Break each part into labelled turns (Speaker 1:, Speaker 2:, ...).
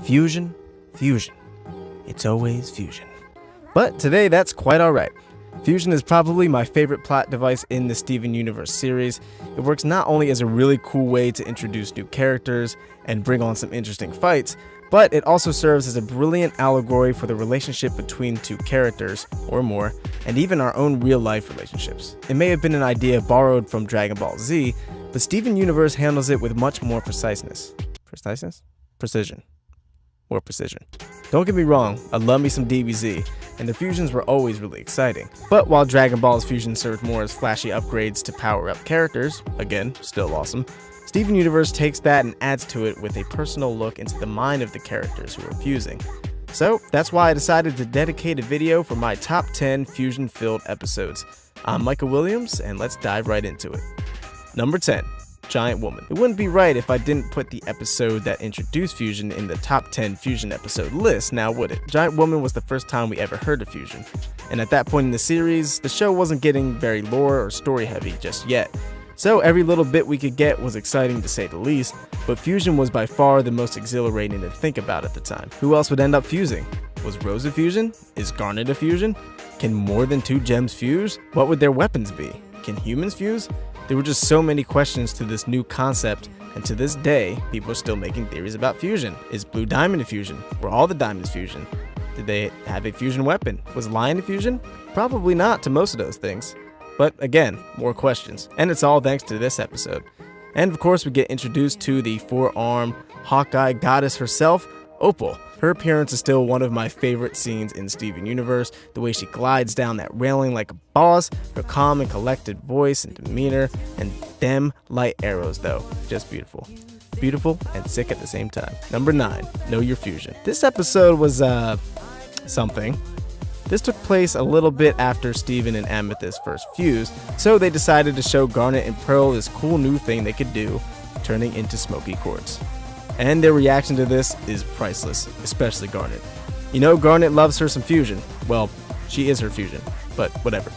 Speaker 1: Fusion, fusion. It's always fusion. But today that's quite alright. Fusion is probably my favorite plot device in the Steven Universe series. It works not only as a really cool way to introduce new characters and bring on some interesting fights, but it also serves as a brilliant allegory for the relationship between two characters, or more, and even our own real-life relationships. It may have been an idea borrowed from Dragon Ball Z, but Steven Universe handles it with much more preciseness. Precision. Or precision. Don't get me wrong, I love me some DBZ, and the fusions were always really exciting. But while Dragon Ball's fusion served more as flashy upgrades to power up characters, again, still awesome, Steven Universe takes that and adds to it with a personal look into the mind of the characters who are fusing. So that's why I decided to dedicate a video for my top 10 fusion-filled episodes. I'm Michael Williams, and let's dive right into it. Number 10. Giant Woman. It wouldn't be right if I didn't put the episode that introduced fusion in the top 10 fusion episode list, now would it? Giant Woman was the first time we ever heard of fusion, and at that point in the series, the show wasn't getting very lore or story heavy just yet. So every little bit we could get was exciting to say the least, but fusion was by far the most exhilarating to think about at the time. Who else would end up fusing? Was Rose a fusion? Is Garnet a fusion? Can more than two gems fuse? What would their weapons be? Can humans fuse? There were just so many questions to this new concept, and to this day, people are still making theories about fusion. Is Blue Diamond a fusion? Were all the diamonds fusion? Did they have a fusion weapon? Was Lion a fusion? Probably not to most of those things. But again, more questions. And it's all thanks to this episode. And of course, we get introduced to the four-armed Hawkeye goddess herself, Opal. Her appearance is still one of my favorite scenes in Steven Universe. The way she glides down that railing like a boss, her calm and collected voice and demeanor, and them light arrows though, just beautiful. Beautiful and sick at the same time. Number 9, Know Your Fusion. This episode was, something. This took place a little bit after Steven and Amethyst first fused, so they decided to show Garnet and Pearl this cool new thing they could do, turning into smoky quartz. And their reaction to this is priceless, especially Garnet. You know, Garnet loves her some fusion. Well, she is her fusion, but whatever.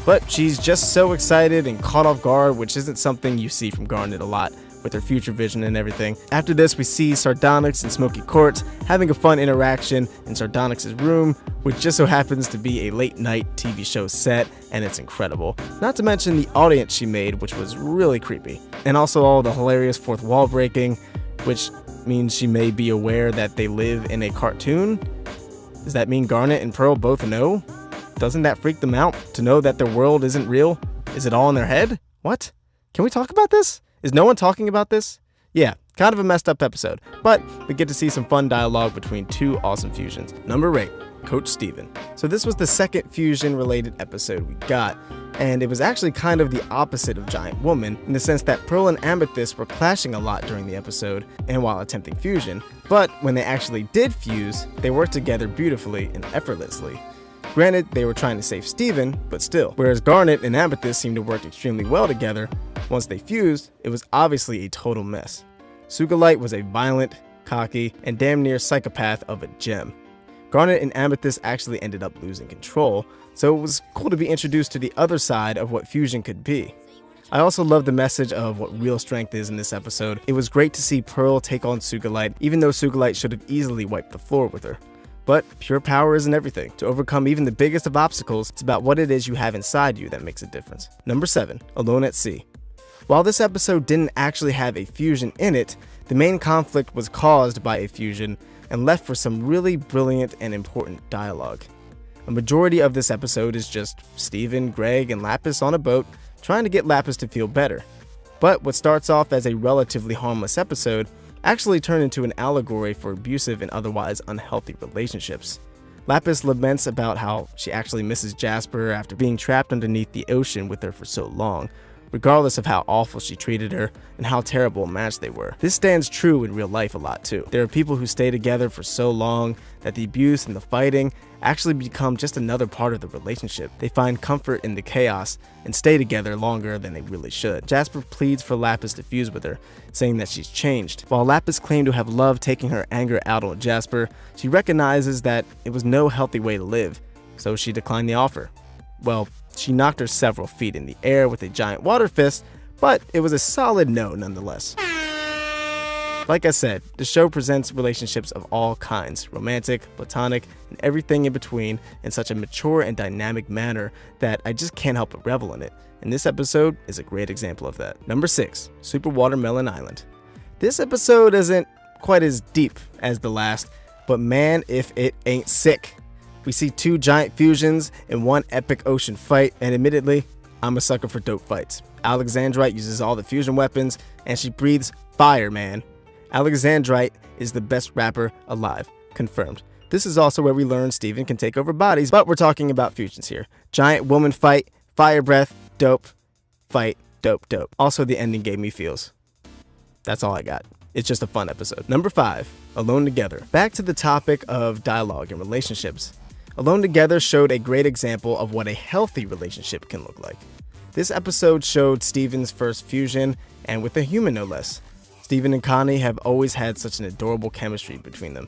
Speaker 1: But she's just so excited and caught off guard, which isn't something you see from Garnet a lot, with her future vision and everything. After this, we see Sardonyx and Smoky Quartz having a fun interaction in Sardonyx's room, which just so happens to be a late-night TV show set, and it's incredible. Not to mention the audience she made, which was really creepy. And also all the hilarious fourth wall breaking, which means she may be aware that they live in a cartoon. Does that mean Garnet and Pearl both know? Doesn't that freak them out to know that their world isn't real? Is it all in their head? What? Can we talk about this? Is no one talking about this? Yeah, kind of a messed up episode, but we get to see some fun dialogue between two awesome fusions. Number 8, Coach Steven. So this was the second fusion-related episode we got, and it was actually kind of the opposite of Giant Woman, in the sense that Pearl and Amethyst were clashing a lot during the episode, and while attempting fusion, but when they actually did fuse, they worked together beautifully and effortlessly. Granted, they were trying to save Steven, but still. Whereas Garnet and Amethyst seemed to work extremely well together, once they fused, it was obviously a total mess. Sugalite was a violent, cocky, and damn near psychopath of a gem. Garnet and Amethyst actually ended up losing control, so it was cool to be introduced to the other side of what fusion could be. I also love the message of what real strength is in this episode. It was great to see Pearl take on Sugalite, even though Sugalite should have easily wiped the floor with her. But pure power isn't everything. To overcome even the biggest of obstacles, it's about what it is you have inside you that makes a difference. Number 7, Alone at Sea. While this episode didn't actually have a fusion in it, the main conflict was caused by a fusion and left for some really brilliant and important dialogue. A majority of this episode is just Steven, Greg, and Lapiz on a boat trying to get Lapiz to feel better. But what starts off as a relatively harmless episode actually turned into an allegory for abusive and otherwise unhealthy relationships. Lapiz laments about how she actually misses Jasper after being trapped underneath the ocean with her for so long, regardless of how awful she treated her and how terrible a match they were. This stands true in real life a lot too. There are people who stay together for so long that the abuse and the fighting actually become just another part of the relationship. They find comfort in the chaos and stay together longer than they really should. Jasper pleads for Lapiz to fuse with her, saying that she's changed. While Lapiz claimed to have loved taking her anger out on Jasper, she recognizes that it was no healthy way to live, so she declined the offer. Well, she knocked her several feet in the air with a giant water fist, but it was a solid no nonetheless. Like I said, the show presents relationships of all kinds, romantic, platonic, and everything in between, in such a mature and dynamic manner that I just can't help but revel in it. And this episode is a great example of that. Number 6, Super Watermelon Island. This episode isn't quite as deep as the last, but man, if it ain't sick. We see 2 giant fusions in one epic ocean fight, and admittedly, I'm a sucker for dope fights. Alexandrite uses all the fusion weapons, and she breathes fire, man. Alexandrite is the best rapper alive. Confirmed. This is also where we learn Steven can take over bodies, but we're talking about fusions here. Giant woman fight, fire breath, dope, fight, dope, dope. Also, the ending gave me feels. That's all I got. It's just a fun episode. Number 5, Alone Together. Back to the topic of dialogue and relationships. Alone Together showed a great example of what a healthy relationship can look like. This episode showed Steven's first fusion, and with a human no less. Steven and Connie have always had such an adorable chemistry between them.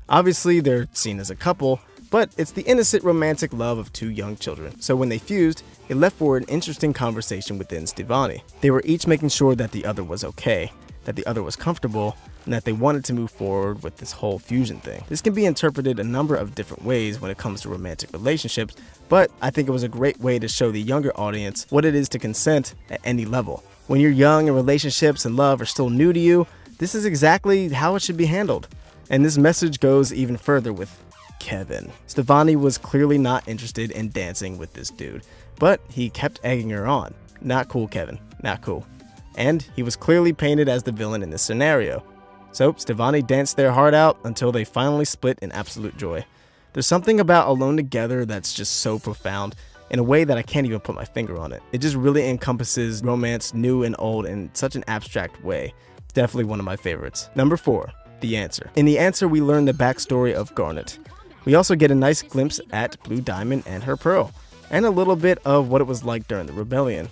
Speaker 1: Obviously, they're seen as a couple, but it's the innocent romantic love of 2 young children. So when they fused, it left for an interesting conversation within Stevani. They were each making sure that the other was okay, that the other was comfortable, and that they wanted to move forward with this whole fusion thing. This can be interpreted a number of different ways when it comes to romantic relationships, but I think it was a great way to show the younger audience what it is to consent at any level. When you're young and relationships and love are still new to you, this is exactly how it should be handled. And this message goes even further with Kevin. Stevani was clearly not interested in dancing with this dude, but he kept egging her on. Not cool, Kevin. Not cool. And he was clearly painted as the villain in this scenario. So Stevani danced their heart out until they finally split in absolute joy. There's something about Alone Together that's just so profound, in a way that I can't even put my finger on it. It just really encompasses romance, new and old, in such an abstract way. Definitely one of my favorites. Number 4, The Answer. In The Answer, we learn the backstory of Garnet. We also get a nice glimpse at Blue Diamond and her pearl, and a little bit of what it was like during the rebellion.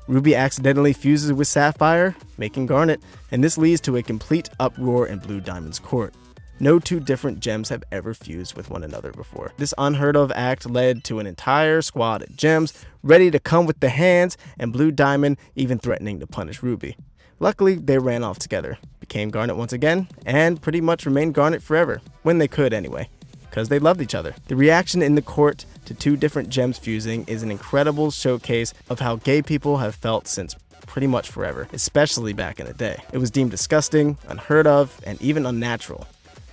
Speaker 1: Ruby accidentally fuses with Sapphire, making Garnet, and this leads to a complete uproar in Blue Diamond's court. No 2 different gems have ever fused with one another before. This unheard of act led to an entire squad of gems ready to come with the hands, and Blue Diamond even threatening to punish Ruby. Luckily, they ran off together, became Garnet once again, and pretty much remained Garnet forever, when they could anyway, because they loved each other. The reaction in the court to 2 different gems fusing is an incredible showcase of how gay people have felt since pretty much forever, especially back in the day. It was deemed disgusting, unheard of, and even unnatural.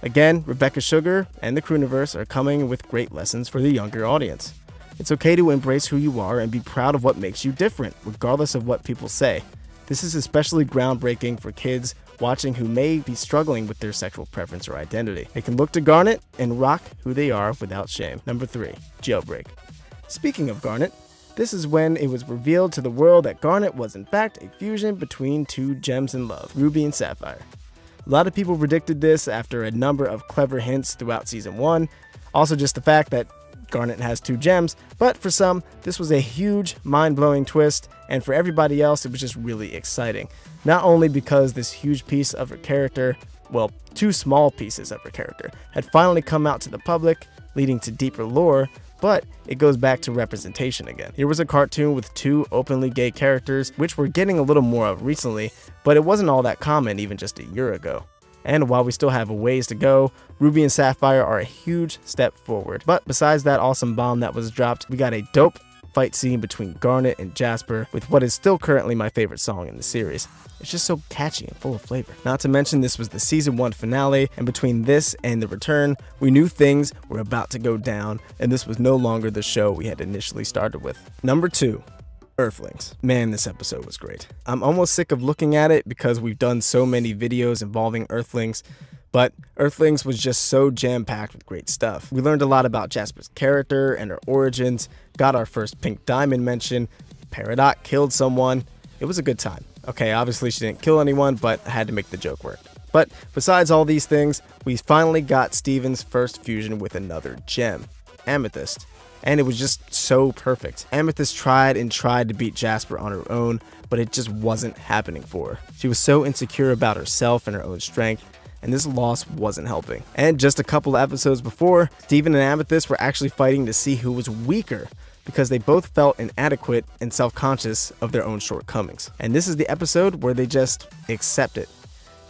Speaker 1: Again, Rebecca Sugar and the Crewniverse are coming with great lessons for the younger audience. It's okay to embrace who you are and be proud of what makes you different, regardless of what people say. This is especially groundbreaking for kids watching who may be struggling with their sexual preference or identity. They can look to Garnet and rock who they are without shame. Number 3, Jailbreak. Speaking of Garnet, this is when it was revealed to the world that Garnet was in fact a fusion between 2 gems in love, Ruby and Sapphire. A lot of people predicted this after a number of clever hints throughout Season 1. Also just the fact that Garnet has 2 gems, but for some, this was a huge, mind-blowing twist, and for everybody else, it was just really exciting. Not only because this huge piece of her character, well, 2 small pieces of her character, had finally come out to the public, leading to deeper lore, but it goes back to representation again. Here was a cartoon with 2 openly gay characters, which we're getting a little more of recently, but it wasn't all that common even just a year ago. And while we still have a ways to go, Ruby and Sapphire are a huge step forward. But besides that awesome bomb that was dropped, we got a dope fight scene between Garnet and Jasper with what is still currently my favorite song in the series. It's just so catchy and full of flavor. Not to mention this was the Season 1 finale, and between this and the return, we knew things were about to go down, and this was no longer the show we had initially started with. Number 2, Earthlings. Man, this episode was great. I'm almost sick of looking at it because we've done so many videos involving Earthlings, but Earthlings was just so jam-packed with great stuff. We learned a lot about Jasper's character and her origins, got our first Pink Diamond mention, Peridot killed someone. It was a good time. Okay, obviously she didn't kill anyone, but I had to make the joke work. But besides all these things, we finally got Steven's first fusion with another gem, Amethyst. And it was just so perfect. Amethyst tried and tried to beat Jasper on her own, but it just wasn't happening for her. She was so insecure about herself and her own strength, and this loss wasn't helping. And just a couple of episodes before, Steven and Amethyst were actually fighting to see who was weaker, because they both felt inadequate and self-conscious of their own shortcomings. And this is the episode where they just accept it.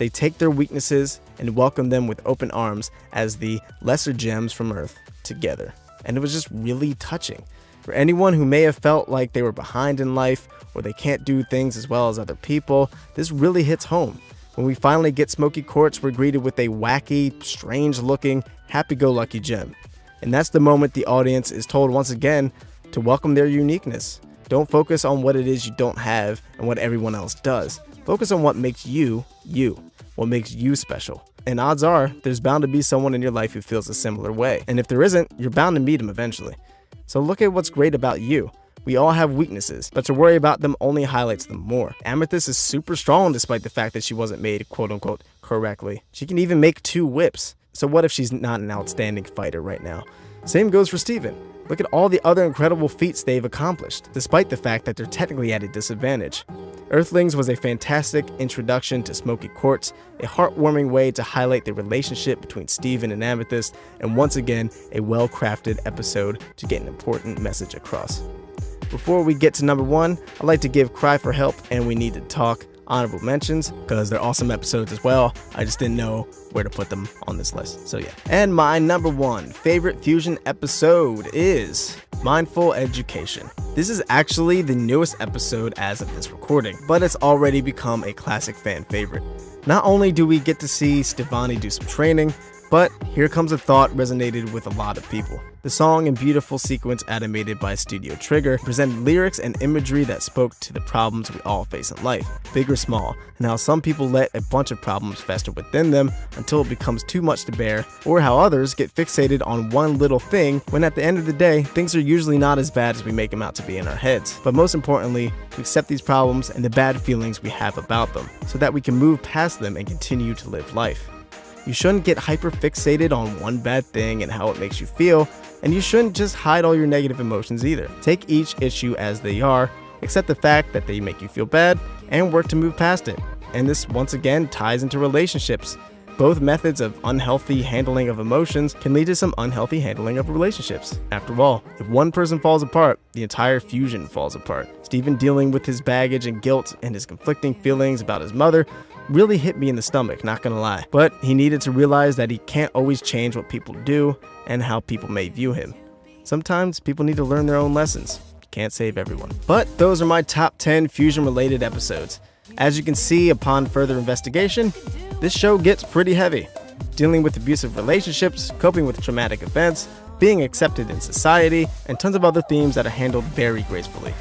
Speaker 1: they take their weaknesses and welcome them with open arms as the lesser gems from Earth together. And it was just really touching. For anyone who may have felt like they were behind in life or they can't do things as well as other people, this really hits home. When we finally get Smoky Quartz, we're greeted with a wacky, strange-looking, happy-go-lucky gem. And that's the moment the audience is told once again to welcome their uniqueness. Don't focus on what it is you don't have and what everyone else does. Focus on what makes you, you. What makes you special. And odds are, there's bound to be someone in your life who feels a similar way. And if there isn't, you're bound to meet him eventually. So look at what's great about you. We all have weaknesses, but to worry about them only highlights them more. Amethyst is super strong despite the fact that she wasn't made quote-unquote correctly. She can even make 2 whips. So what if she's not an outstanding fighter right now? Same goes for Steven. Look at all the other incredible feats they've accomplished, despite the fact that they're technically at a disadvantage. Earthlings was a fantastic introduction to Smoky Quartz, a heartwarming way to highlight the relationship between Steven and Amethyst, and once again, a well-crafted episode to get an important message across. Before we get to number 1, I'd like to give Cry for Help and We Need to Talk honorable mentions, because they're awesome episodes as well. I just didn't know where to put them on this list, so yeah. And my number 1 favorite Fusion episode is Mindful Education. This is actually the newest episode as of this recording, but it's already become a classic fan favorite. Not only do we get to see Stevani do some training, but Here Comes a Thought resonated with a lot of people. The song and beautiful sequence animated by Studio Trigger presented lyrics and imagery that spoke to the problems we all face in life, big or small, and how some people let a bunch of problems fester within them until it becomes too much to bear, or how others get fixated on one little thing when at the end of the day, things are usually not as bad as we make them out to be in our heads. But most importantly, to accept these problems and the bad feelings we have about them, so that we can move past them and continue to live life. You shouldn't get hyper-fixated on one bad thing and how it makes you feel, and you shouldn't just hide all your negative emotions either. Take each issue as they are, accept the fact that they make you feel bad, and work to move past it. And this once again ties into relationships. Both methods of unhealthy handling of emotions can lead to some unhealthy handling of relationships. After all, if one person falls apart, the entire fusion falls apart. Steven dealing with his baggage and guilt and his conflicting feelings about his mother really hit me in the stomach, not gonna lie. But he needed to realize that he can't always change what people do and how people may view him. Sometimes people need to learn their own lessons. Can't save everyone. But those are my top 10 fusion-related episodes. As you can see upon further investigation, this show gets pretty heavy. Dealing with abusive relationships, coping with traumatic events, being accepted in society, and tons of other themes that are handled very gracefully.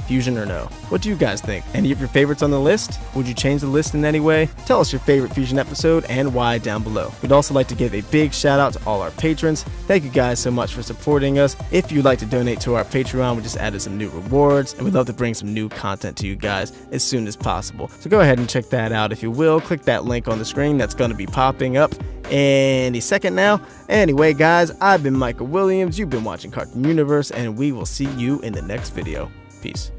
Speaker 1: Fusion or no? What do you guys think? Any of your favorites on the list? Would you change the list in any way? Tell us your favorite Fusion episode and why down below. We'd also like to give a big shout out to all our patrons. Thank you guys so much for supporting us. If you'd like to donate to our Patreon, we just added some new rewards, and we'd love to bring some new content to you guys as soon as possible. So go ahead and check that out if you will. Click that link on the screen that's going to be popping up any second now. Anyway guys, I've been Michael Williams, you've been watching Cartoon Universe, and we will see you in the next video. Peace.